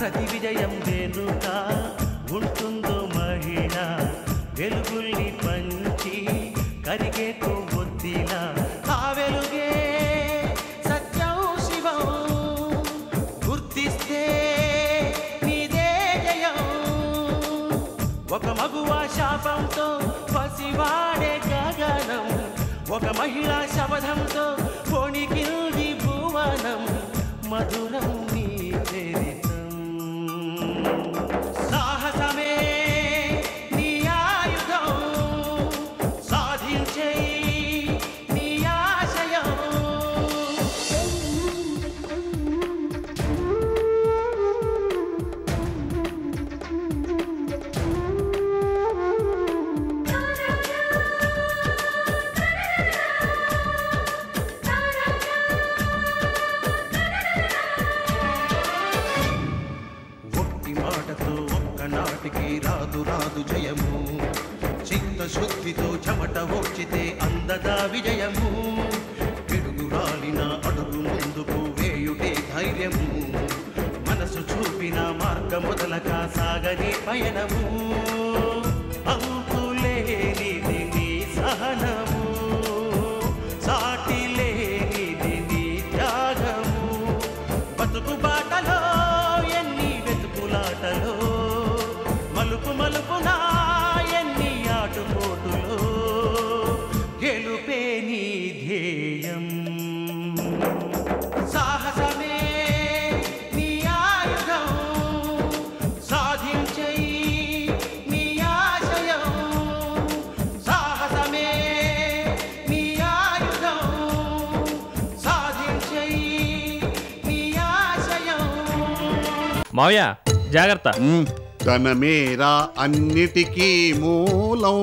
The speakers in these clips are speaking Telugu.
ప్రతి విజయం వెనుక ఉంటుందో మహిళ వెలుగుల్ని పంచి కరిగే కొవ్వొత్తిలా ఆ వెలుగే సత్యం శివం గుర్తిస్తే నీదే జయం ఒక మగువ శాపంతో పసివాడే గగనం ఒక మహిళా శపథంతో పొణికిల్ది భువనం మధురం నీ చరితం సాహసమే నీ ఆయుధం సాధించే నీ ఆశయం నాటికి రాదు రాదు జయము చిత్తశుద్ధితో చెమట ఓర్చితే అందదా విజయము పిడుగు రాలిన అడుగు ముందుకు వేయుటే ధైర్యము మనసు చూపిన మార్గం మొదలక సాగని పయనము అంతులేనిది నీ సహనము సాటి లేనిది నీ త్యాగము బతుకు బాటలో ఎన్ని వెతుకులాటలో మలుపు మలుపునా ఎన్ని ఆటుపోటులో గెలుపే నీ ధ్యేయం సాహసమే నీ ఆయుధం సాధించే నీ ఆశయం సాహసమే నీ ఆయుధం సాధించే నీ ఆశయం మావయ్య జాగ్రత్త ధనమేరా అన్నిటికీ మూలం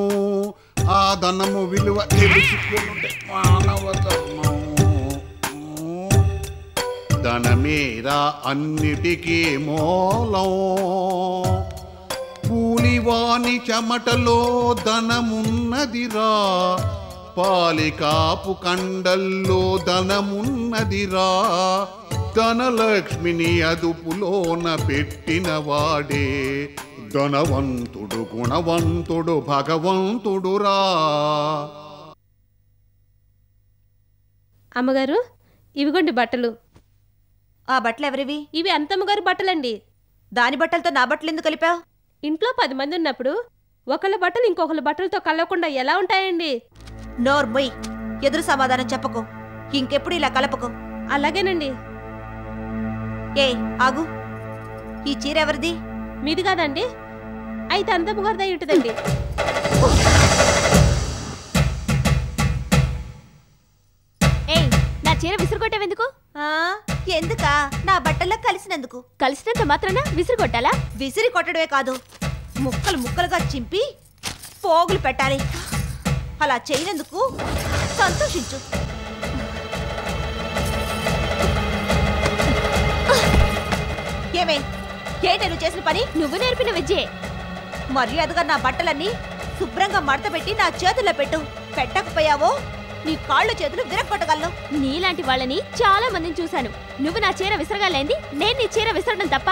ఆ ధనము విలువ తెలుసుకుంటే మానవ ధర్మం ధనమేరా అన్నిటికీ మూలం కూలివాని చెమటలో ధనమున్నదిరా పాలికాపు కండల్లో ధనమున్నదిరా ధనలక్ష్మిని అదుపులోన పెట్టిన వాడే ధనవంతుడు గుణవంతుడు భగవంతుడురా. అమ్మగారు ఇవిగోండి బట్టలు. ఆ బట్టలు ఎవరివి? ఇవి అంతమ్మగారు బట్టలండి. దాని బట్టలతో నా బట్టలు ఎందుకు కలిపావు? ఇంట్లో 10 మంది ఉన్నప్పుడు ఒకళ్ళ బట్టలు ఇంకొకళ్ళ బట్టలతో కలవకుండా ఎలా ఉంటాయండి? నోర్మొయ్, ఎదురు సమాధానం చెప్పకు. ఇంకెప్పుడు ఇలా కలపకు. అలాగేనండి. ఏ ఆగు, ఈ చీర ఎవరిది? మీది కాదండి? అయితే అంతమ్మగారిది అయి ఉంటుందండి. ఏయ్, నా చీర విసురుకొట్టేందుకు? ఎందుకా? నా బట్టల్లో కలిసినందుకు. కలిసినంత మాత్రాన విసిరి కొట్టాలా? విసిరి కొట్టడమే కాదు, ముక్కలు ముక్కలుగా చింపి పోగులు పెట్టాలి. అలా చేయనందుకు సంతోషించు. ఏమే, ఏంటి నువ్వు చేసిన పని? నువ్వు నేర్పిన విద్యే. మర్యాదగా నా బట్టలన్నీ శుభ్రంగా మడతపెట్టి నా చేతుల్లో పెట్టు. పెట్టకపోయావో నీ కాళ్ళు చేతులు విరగొట్టగలను. నీలాంటి వాళ్ళని చాలా మందిని చూశాను. నువ్వు నా చీర విసరగాలేంది, నేను నీ చీర విసరడం తప్ప?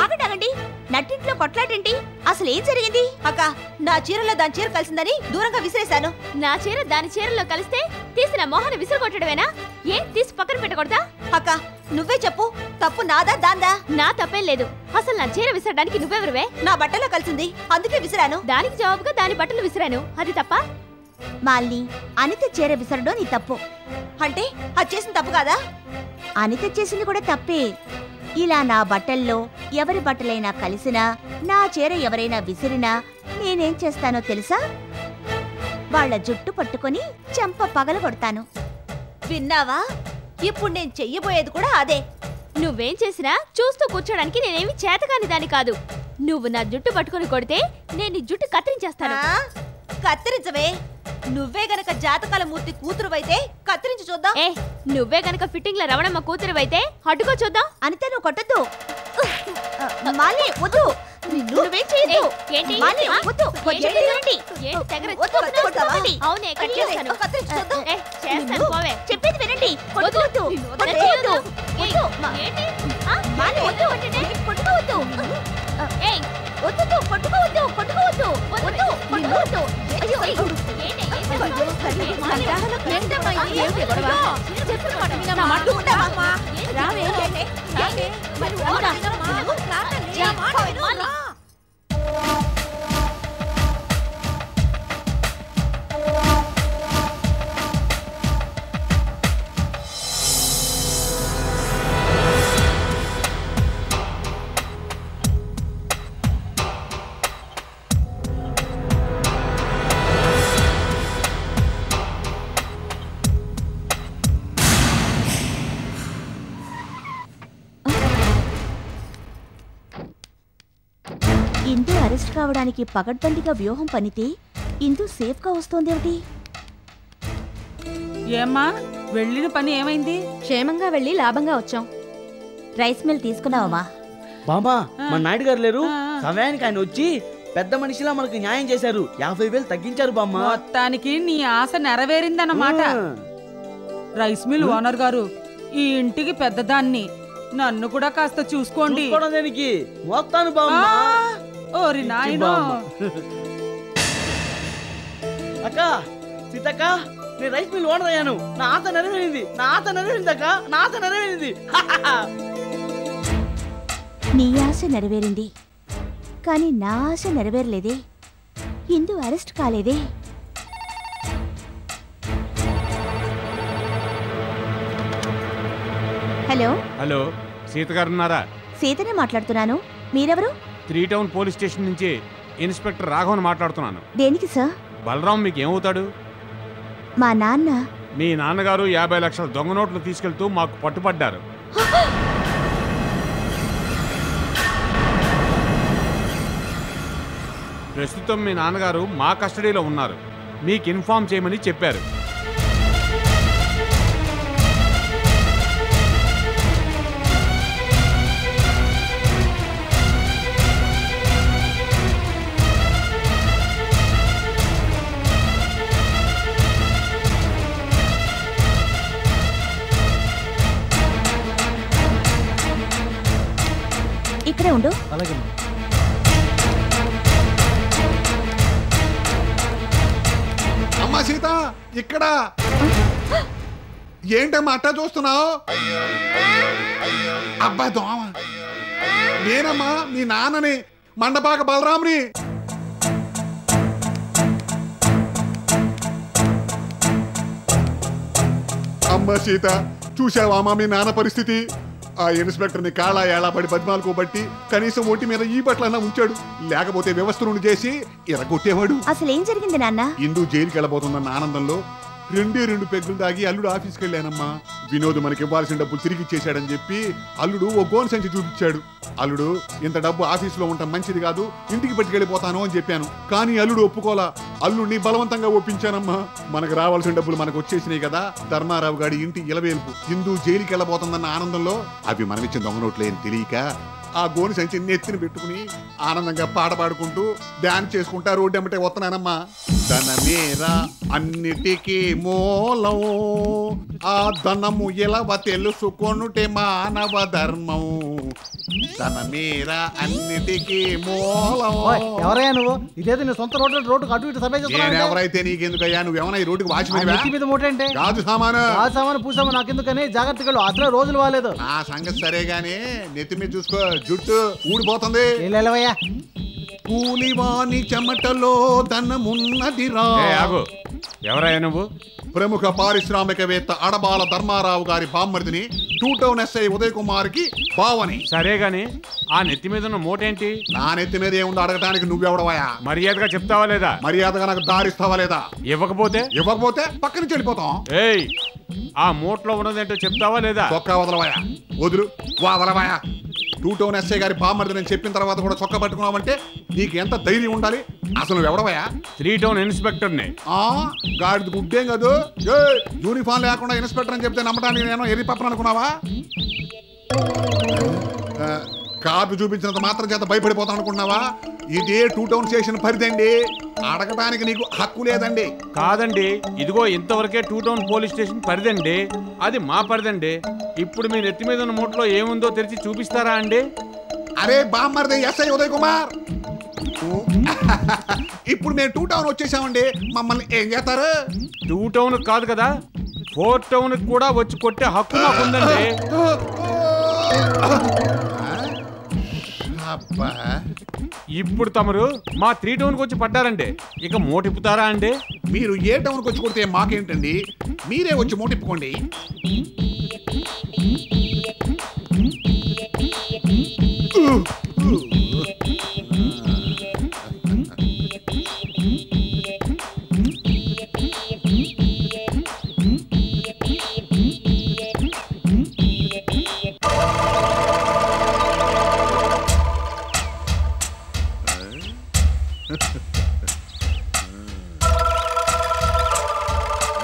ఆగండి, నట్టింట్లో కొట్లాటేంటి? అసలు ఏం జరిగింది? అక్క, నా చీరలో దాని చీర కలిసిందని దూరంగా విసిరేశాను. నా చీర దాని చీరలో కలిస్తే తీసిన మోహన విసిరగొట్టడమేనా? ఏం తీసి పక్కన పెట్టకూడదా? అక్క, నువ్వే చెప్పు, తప్పు నాదా దాందా? నా తప్పేం లేదు. అసలు నా చీర విసరడానికి నువ్వెవరువే? నా బట్టలో కలిసింది, అందుకే విసిరాను. దానికి జవాబుగా దాని బట్టలు విసిరాను, అది తప్ప? మాల్ని, అనిత చీర విసరడం నీ తప్పు. అంటే అది చేసిన తప్పు కాదా? అనిత చేసింది కూడా తప్పే. ఇలా నా బట్టల్లో ఎవరి బట్టలైనా కలిసినా, నా చీర ఎవరైనా విసిరినా నేనేం చేస్తానో తెలుసా? వాళ్ళ జుట్టు పట్టుకొని చెంప పగలగొడతాను. విన్నావా? ఇప్పుడు నేను చెయ్యబోయేది కూడా అదే. నువ్వేం చేసినా చూస్తూ కూర్చోడానికి నేనేమి చేతకాని దాని కాదు. నువ్వు నా జుట్టు పట్టుకొని కొడితే నేను నీ జుట్టు కత్తిరించేస్తాను. కత్తిరించవే. నువ్వే గనక జాతకాల మూర్తి కూతురువైతే కత్తిరించి చూద్దాం. నువ్వే గనక ఫిట్టింగ్ లో రవణమ్మ కూతురువైతే అడ్డుకో చూద్దాం. అనితే నువ్వు కొట్టద్దు. మాలి వద్దు. నువ్వేం చేయదు. ఏంటి? మాలి వద్దు. అవునే, కట్టేస్తాను. చేస్తాను, పోవే. చెప్పేది వినండి. వద్దు. వద్దు కొట్టుకోవద్దు. ఏయ్ వద్దు కొట్టుకోవద్దు కొట్టుకోవద్దు వద్దు కొట్టుకోవద్దు. అయ్యో ఏంటి ఏంటమ్మా ఏమిటి గొడవ? చెప్పిన మాట వినమ్మా. మాట్లాడుకుంటావమ్మా. రావే రావే మరి ఓరా మాట వినమ్మా. ఇందు అరెస్ట్ కావడానికి పగడ్బందీగా వ్యూహం పనితే ఇందు సేఫ్గా వస్తోందేమిటి? ఏమ్మా వెళ్ళిన పని ఏమైంది? క్షేమంగా వెళ్ళి లాభంగా వచ్చాం. రైస్ మిల్ తీసుకున్నావమ్మా? బామా మన నాయుడు గారు లేరు, ఆ. సమయానికి ఆయన వచ్చి పెద్ద మనిషిలా మనకు న్యాయం చేశారు. 50,000 తగ్గించారు బామ్మ. మొత్తానికి నీ ఆశ నెరవేరిందన్నమాట. రైస్ మిల్ ఓనర్ గారు, ఈ ఇంటికి పెద్దదాన్ని, నన్ను కూడా కాస్త చూసుకోండి. చూసుకోవడం దేనికి? మొత్తాను బామ్మ. ఓరి నాయనో. అక్క సీతక్క, నేను రైస్ మిల్ ఓనర్ అయ్యాను. నా ఆశ నెరవేరింది, నా ఆశ నెరవేరింది అక్క, నా ఆశ నెరవేరింది. నీ ఆశ నెరవేరింది, కానీ నా ఆశ నెరవేరలేదే. ఇందు అరెస్ట్ కాలేదే. హలో హలో, సీత గారు ఉన్నారా? సీతనే మాట్లాడుతున్నాను. మీరెవరు? 3 టౌన్ పోలీస్ స్టేషన్ నుంచి ఇన్స్పెక్టర్ రాఘవన్ మాట్లాడుతున్నాను. దేనికి సార్? బలరాం మీకు ఏమవుతాడు? మా నాన్న. మీ నాన్నగారు 50 లక్షల దొంగ నోట్లు తీసుకెళ్తూ మాకు పట్టుపడ్డారు. ప్రస్తుతం మీ నాన్నగారు మా కస్టడీలో ఉన్నారు. మీకు ఇన్ఫార్మ్ చేయమని చెప్పారు. ఇక్కడే ఉండు. అలాగే అమ్మా సీత, ఇక్కడ ఏంటమ్మా అట్టా చూస్తున్నావు? అబ్బా దోమ. నేనమ్మా మీ నాన్నని, మండపాక బలరాంని. అమ్మ సీత, చూసావామా మీ నాన్న పరిస్థితి? ఆ ఇన్స్పెక్టర్ని కాళ్ళ ఏళా పడి బతిమాలుకోబట్టి కనీసం ఒంటి మీద ఈ బట్టలన్నా ఉంచాడు. లేకపోతే వ్యవస్థ నుండి చేసి ఎరగొట్టేవాడు. అసలేం జరిగింది నాన్న? ఇందు జైలుకి వెళ్ళబోతుందన్న ఆనందంలో 2 పెగ్గులు తాగి అల్లుడు ఆఫీస్కి వెళ్ళానమ్మా. వినోద్ మనకి ఇవ్వాల్సిన డబ్బులు తిరిగి ఇచ్చేశాడని చెప్పి అల్లుడు ఓ గోన్ సంచి చూపించాడు. అల్లుడు, ఇంత డబ్బు ఆఫీసులో ఉండటం మంచిది కాదు, ఇంటికి పట్టుకెళ్ళిపోతాను అని చెప్పాను. కానీ అల్లుడు ఒప్పుకోలా. అల్లుడిని బలవంతంగా ఒప్పించానమ్మా. మనకు రావాల్సిన డబ్బులు మనకు వచ్చేసినాయి కదా. ధర్మారావు గారి ఇంటి ఇలవేల్పు. ఇందు జైలుకి వెళ్ళబోతుందన్న ఆనందంలో అవి మనమిచ్చిన దొంగ నోట్లే అని తెలియక ఆ గోని సంచి నెత్తిని పెట్టుకుని ఆనందంగా పాట పాడుకుంటూ డాన్స్ చేసుకుంటా రోడ్డు ఎమ్మటే వస్తున్నానమ్మా. ధనమేరా అన్నిటికీ మూలం, ఆ ధనము ఎలవ తెలుసుకొనుటే మానవ ధర్మం. ధనమేరా అన్నిటికీ మూలం. ఎవరయ్యా నువ్వు? ఇదేదో నీ సొంత రోడ్డుకు అటు ఇటు సభ ఎవరైతే నీకెందుకయ్యా? నువ్వేమన్నా ఈ రోడ్డుకి వాచ్మెన్? మీద మూటంటే కాదు సామాను. ఆ సామాను పూసాము నాకెందుకని జాగ్రత్తగా అసలే రోజులు వాలేదు. ఆ సంగతి సరే గానీ నెత్తి మీద చూసుకో, జుట్టు ఊడిపోతుంది. వెళ్ళవయ్యా. కూలివాని చెమటలో ధనమున్నదిరా. ఎవరయ్యా నువ్వు? ప్రముఖ పారిశ్రామికవేత్త అడబాల ధర్మారావు గారి బామ్మర్దిని, 2 టౌన్ ఎస్ఐ ఉదయ్ కుమార్ కి బావని. సరే గాని ఆ నెత్తి మీద ఉన్న మూటేంటి? నా నెత్తి మీద ఏముందో అడగటానికి నువ్వెవడవయా? మర్యాదగా చెప్తావా లేదా? మర్యాదగా నాకు దారిస్తావా లేదా? ఇవ్వకపోతే పక్క నుంచి వెళ్ళిపోతాం. ఏయ్, ఆ మూటలో ఉన్నదేంటో చెప్తావా లేదా? చొక్కా వదలవయా. వదులు వదలవయా. 2 టౌన్ ఎస్ఐ గారి బామ్మర్ది నేను చెప్పిన తర్వాత కూడా చొక్కా పట్టుకున్నావంటే నీకు ఎంత ధైర్యం ఉండాలి? అసలు నువ్వెవడవయా? 3 టౌన్ ఇన్స్పెక్టర్ని. గాడిది గుడ్డేం కాదు. యూనిఫామ్ లేకుండా ఇన్స్పెక్టర్ అని చెప్తే నమ్మటానికి నేను ఎర్రి పప్పని అనుకున్నావా? కార్డు చూపించినంత మాత్రం చేత భయపడిపోతాను అనుకున్నావా? ఇదే 2 టౌన్ స్టేషన్ పరిధండి. అడగటానికి నీకు హక్కు లేదండి. కాదండి, ఇదిగో ఇంతవరకే 2 టౌన్ పోలీస్ స్టేషన్ పరిదండి. అది మా పరిదండి. ఇప్పుడు మీ నెత్తి మీద ఉన్న మూటలో ఏముందో తెరిచి చూపిస్తారా అండి? అరే బామ్మర్ది ఎస్ఐ ఉదయ్ కుమార్, ఇప్పుడు మేము 2 టౌన్ వచ్చేసామండి. మమ్మల్ని ఏం చేస్తారు? 2 టౌన్ కాదు కదా, 4 టౌన్ కూడా వచ్చి కొట్టే హక్కు మాకుందండి. ఇప్పుడు తమరు మా 3 టౌన్కి వచ్చి పడ్డారండి. ఇక మోటిప్పుతారా అండి? మీరు ఏ టౌన్కి వచ్చి కొడితే మాకేంటండి, మీరే వచ్చి మోటిప్పుకోండి.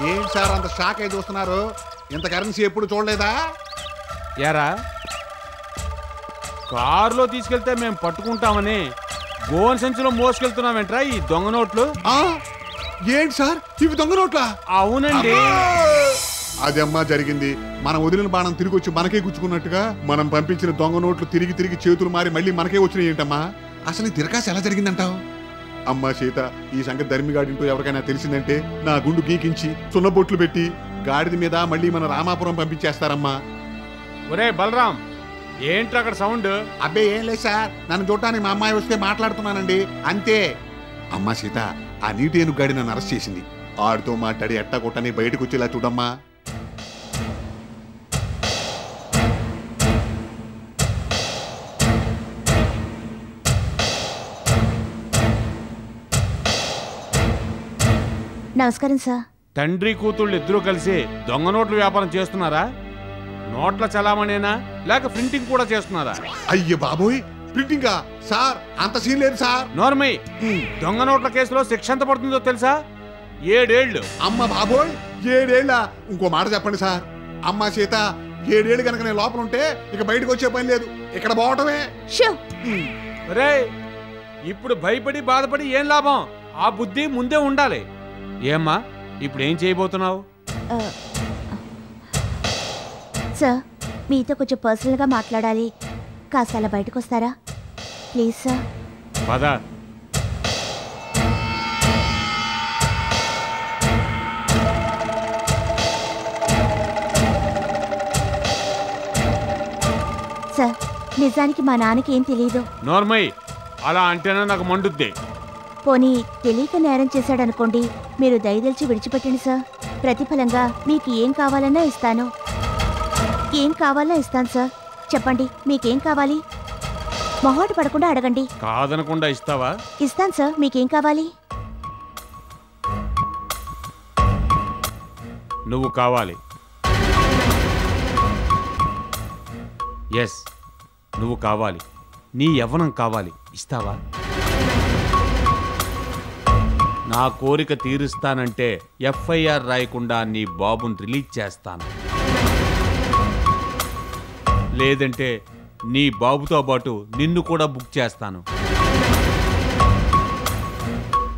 ఏంటి సార్ అంత షాక్ అయి చూస్తున్నారు? ఇంత కరెన్సీ ఎప్పుడు చూడలేదా? యారా, కారులో తీసుకెళ్తే మేము పట్టుకుంటామని గోన్ సంచిలో మోసుకెళ్తున్నామేంట్రా ఈ దొంగ నోట్లు? ఏంటి సార్ ఇవి దొంగ నోట్లా? అవునండి. అదమ్మా జరిగింది. మనం వదిలిన బాణం తిరిగి వచ్చి మనకే గుచ్చుకున్నట్టుగా మనం పంపించిన దొంగ నోట్లు తిరిగి తిరిగి చేతులు మారి మళ్ళీ మనకే వచ్చినాయి ఏంటమ్మా? అసలు ఈ తిరకాసు ఎలా జరిగిందంటావు? అమ్మా సీత, ఈ సంగతి ధర్మిగాడింటూ ఎవరికైనా తెలిసిందంటే నా గుండు గీకించి సున్నబొట్లు పెట్టి గాడిద మీద మళ్ళీ మన రామాపురం పంపించేస్తారమ్మా. ఒరే బలరాం, ఏంట్రా అక్కడ సౌండ్? అబ్బే ఏం లేదు సార్, నన్ను చూడటానికి మా అమ్మాయి వస్తే మాట్లాడుతున్నానండి అంతే. అమ్మా సీత, ఆ నీటి ఏనుగు గాడి నన్ను అరెస్ట్ చేసింది. ఆడితో మాట్లాడి ఎట్టా కొట్టని బయటకు వచ్చేలా చూడమ్మా. నమస్కారం సార్. తండ్రి కూతుళ్ళు ఇద్దరూ కలిసి దొంగ నోట్ల వ్యాపారం చేస్తున్నారా? నోట్ల చలామణేనా లేక ప్రింటింగ్ కూడా చేస్తున్నారా? అయ్యో బాబోయ్, ప్రింటింగా సార్? అంత సీన్ లేదు సార్. నోర్మై, దొంగ నోట్ల కేసులో శిక్ష ఎంత పడుతుందో తెలుసా? 7 ఏళ్ళు. అమ్మ బాబోయ్, 7 ఏళ్ళ? ఇంకో మాట చెప్పండి సార్. అమ్మ సీత, 7 ఏళ్ళు కనుక నేను లోపల ఉంటే ఇక బయటకు వచ్చే పని లేదు, ఇక్కడ పోవటమే. రే, ఇప్పుడు భయపడి బాధపడి ఏం లాభం? ఆ బుద్ధి ముందే ఉండాలి. ఏమ్మా, ఇప్పుడు ఏం చేయబోతున్నావు? సార్, మీతో కొంచెం పర్సనల్గా మాట్లాడాలి. కాస్త అలా బయటకు వస్తారా ప్లీజ్ సార్? పద. సార్, నిజానికి మా నాన్నకి ఏం తెలియదు. నోర్మై, అలా అంటేనే నాకు మండుద్ది. పోనీ తెలియక నేరం చేశాడనుకోండి, మీరు దయదలిచి విడిచిపెట్టండి సార్. ప్రతిఫలంగా మీకు ఏం కావాలన్నా ఇస్తాను. ఏం కావాలన్నా ఇస్తాను సార్. చెప్పండి, మీకేం కావాలి? మొహాట పడకుండా అడగండి. కాదనకుండా ఇస్తావా? ఇస్తాను సార్. మీకేం కావాలి? నువ్వు కావాలి. ఎస్, నువ్వు కావాలి. నీ యవ్వనం కావాలి. ఇస్తావా? నా కోరిక తీరుస్తానంటే ఎఫ్ఐఆర్ రాయకుండా నీ బాబుని రిలీజ్ చేస్తాను. లేదంటే నీ బాబుతో పాటు నిన్ను కూడా బుక్ చేస్తాను.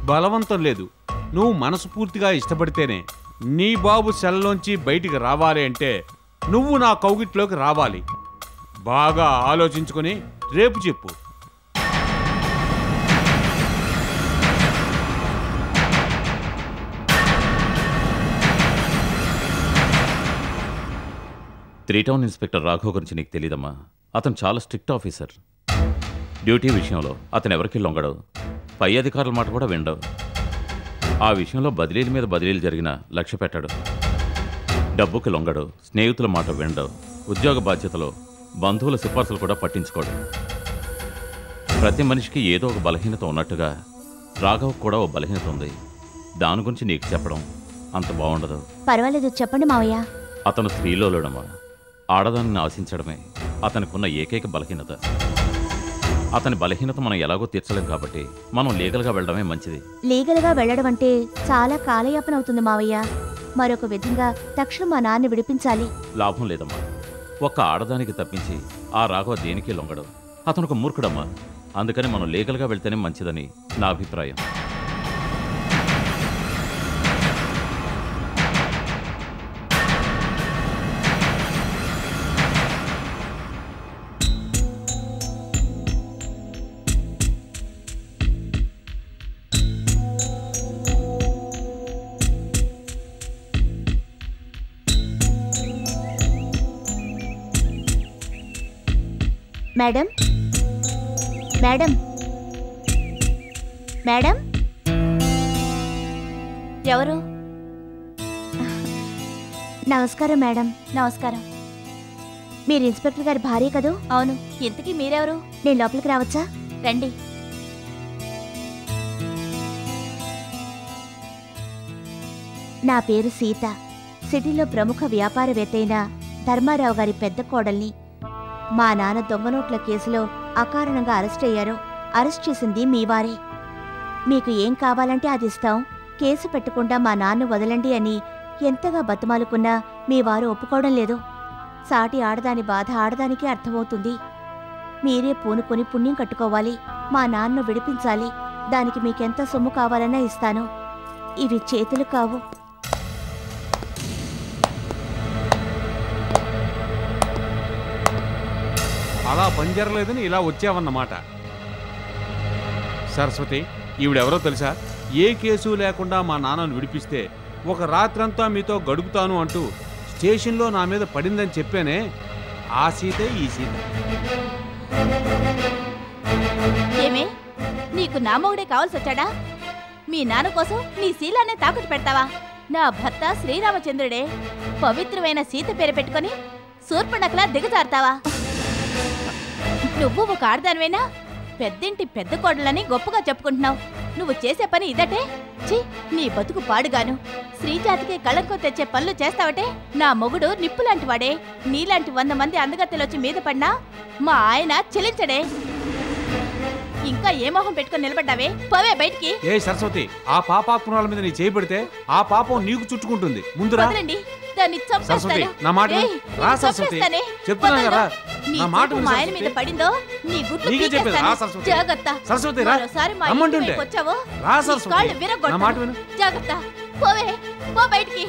బలవంతం లేదు, నువ్వు మనస్ఫూర్తిగా ఇష్టపడితేనే. నీ బాబు సెల్లోంచి బయటికి రావాలి అంటే నువ్వు నా కౌగిట్లోకి రావాలి. బాగా ఆలోచించుకొని రేపు చెప్పు. త్రీ టౌన్ ఇన్స్పెక్టర్ రాఘవ్ గురించి నీకు తెలీదమ్మా. అతను చాలా స్ట్రిక్ట్ ఆఫీసర్. డ్యూటీ విషయంలో అతను ఎవరికి లొంగడు, పై అధికారుల మాట కూడా వినడు. ఆ విషయంలో బదిలీల మీద బదిలీలు జరిగినా లక్ష్య పెట్టాడు. డబ్బుకి లొంగడు, స్నేహితుల మాట వినడు, ఉద్యోగ బాధ్యతలో బంధువుల సిఫార్సులు కూడా పట్టించుకోడు. ప్రతి మనిషికి ఏదో ఒక బలహీనత ఉన్నట్టుగా రాఘవ్ కూడా ఓ బలహీనత ఉంది. దాని గురించి నీకు చెప్పడం అంత బాగుండదు. పర్వాలేదు, చెప్పండి మావయ్య. అతను స్త్రీలోడమ్మా. ఆడదాన్ని ఆశించడమే అతనికున్న ఏకైక బలహీనత. అతని బలహీనత మనం ఎలాగో తీర్చలేం కాబట్టి మనం లీగల్గా వెళ్ళడమే మంచిది. లీగల్గా వెళ్ళడం అంటే చాలా కాలయాపన అవుతుంది మావయ్య. మరొక విధంగా తక్షణం మా నాన్న విడిపించాలి. లాభం లేదమ్మా. ఒక్క ఆడదానికి తప్పించి ఆ రాఘవ దేనికి లొంగడు. అతను ఒక మూర్ఖుడమ్మా. అందుకని మనం లీగల్గా వెళ్తేనే మంచిదని నా అభిప్రాయం. మేడం మేడం మేడం ఎవరు? నమస్కారం మేడం. నమస్కారం. మీరు ఇన్స్పెక్టర్ గారి భార్య కదూ? అవును. ఇంతకీ మీరెవరు? నేను లోపలికి రావచ్చా? రండి. నా పేరు సీత. సిటీలో ప్రముఖ వ్యాపారవేత్త అయిన ధర్మారావు గారి పెద్ద కోడల్ని. మా నాన్న దొంగ నోట్ల కేసులో అకారణంగా అరెస్ట్ అయ్యారు. అరెస్ట్ చేసింది మీ వారే. మీకు ఏం కావాలంటే అది ఇస్తాం, కేసు పెట్టకుండా మా నాన్న వదలండి అని ఎంతగా బతిమాలుకున్నా మీ వారు ఒప్పుకోవడం లేదు. సాటి ఆడదాని బాధ ఆడదానికే అర్థమవుతుంది. మీరే పూనుకొని పుణ్యం కట్టుకోవాలి. మా నాన్న విడిపించాలి. దానికి మీకెంత సొమ్ము కావాలన్నా ఇస్తాను. ఇవి చేతులు కావు. అలా పనిజరలేదని ఇలా వచ్చావన్నమాట. సరస్వతి, ఈవిడెవరో తెలుసా? ఏ కేసు లేకుండా మా నాన్నను విడిపిస్తే ఒక రాత్రంతా మీతో గడుపుతాను అంటూ స్టేషన్లో నా మీద పడిందని చెప్పానే, ఆ సీతే ఈ సీత. ఏమే, నీకు నా మొగుడే కావాల్సి వచ్చాడా? మీ నాన్న కోసం నీ శీలాన్ని తాకట్టు పెడతావా? నా భర్త శ్రీరామచంద్రుడే. పవిత్రమైన సీత పేరు పెట్టుకొని శూర్పణఖలా దిగజారుతావా? నువ్వు ఒక ఆడదానివేనా? పెద్దింటి పెద్ద కోడలని గొప్పగా చెప్పుకుంటున్నావు. నువ్వు చేసే పని ఇదటే? ఛీ, నీ బతుకు పాడుగాను. శ్రీజాతికి కళంకం తెచ్చే పనులు చేస్తావటే? నా మొగుడు నిప్పులాంటి వాడే. నీలాంటి 100 మంది అందగత్తెలొచ్చి మీద పడినా మా ఆయన చెలించడే. ఇంకా ఏ మొహం పెట్టుకొని నిలబడ్డావే? పోవే బయటికి. ఏ సరస్వతి, ఆ పాపాత్మురాల మీద నీ చేయి పెడితే ఆ పాపం నీకు చుట్టుకుంటుంది. ముందురా. సరస్వతి, నా మాట రా. సరస్వతి, చెప్తున్నాను కదా, నా మాట మా ఆయన మీద పడిందో నీ గుడ్లు పీకేస్తాను. జాగ్రత్త. సరస్వతి రా. రమ్మంటుంటే రా సరస్వతి, నా మాట విను. జాగ్రత్త. పోవే, పో బయటికి.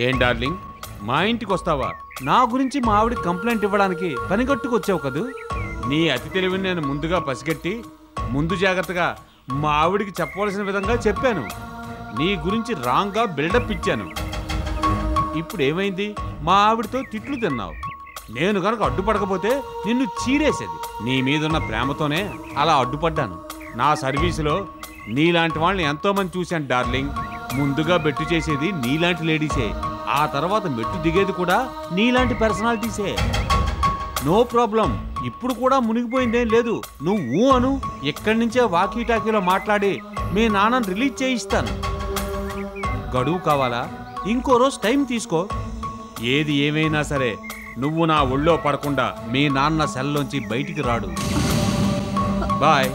ఏం డార్లింగ్, మా ఇంటికి వస్తావా? నా గురించి మా ఆవిడ కంప్లైంట్ ఇవ్వడానికి పనిగట్టుకు వచ్చావు కదూ. నీ అతి తెలివిని నేను ముందుగా పసిగట్టి ముందు జాగ్రత్తగా మా ఆవిడికి చెప్పవలసిన విధంగా చెప్పాను. నీ గురించి రాంగ్గా బిల్డప్ ఇచ్చాను. ఇప్పుడు ఏమైంది? మా ఆవిడతో తిట్లు తిన్నావు. నేను కనుక అడ్డుపడకపోతే నిన్ను చీరేసేది. నీ మీదున్న ప్రేమతోనే అలా అడ్డుపడ్డాను. నా సర్వీసులో నీలాంటి వాళ్ళని ఎంతోమంది చూశాను డార్లింగ్. ముందుగా బెట్టు చేసేది నీలాంటి లేడీసే. ఆ తర్వాత మెట్టు దిగేది కూడా నీలాంటి పర్సనాలిటీసే. No problem. ఇప్పుడు కూడా మునిగిపోయిందేం లేదు. నువ్వు అను, ఎక్కడి నుంచే వాకీటాకీలో మాట్లాడి మీ నాన్నని రిలీజ్ చేయిస్తాను. గడువు కావాలా? ఇంకో రోజు టైం తీసుకో. ఏది ఏమైనా సరే నువ్వు నా ఒళ్ళో పడకుండా మీ నాన్న సెల్లోంచి బయటికి రాడు. బాయ్.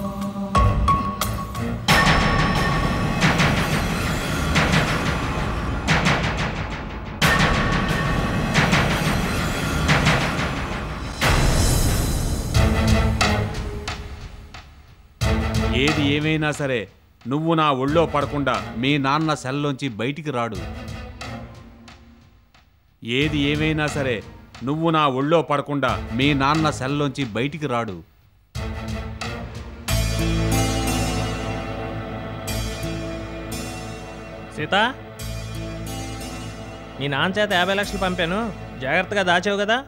ఏది ఏమైనా సరే నువ్వు నా ఒళ్ళో పడకుండా మీ నాన్న సెల్లోంచి బయటికి రాడు. ఏది ఏమైనా సరే నువ్వు నా ఒళ్ళో పడకుండా మీ నాన్న సెల్లోంచి బయటికి రాడు. సీత, నీ నాన్న చేత 50 లక్షలు పంపాను, జాగ్రత్తగా దాచావు కదా?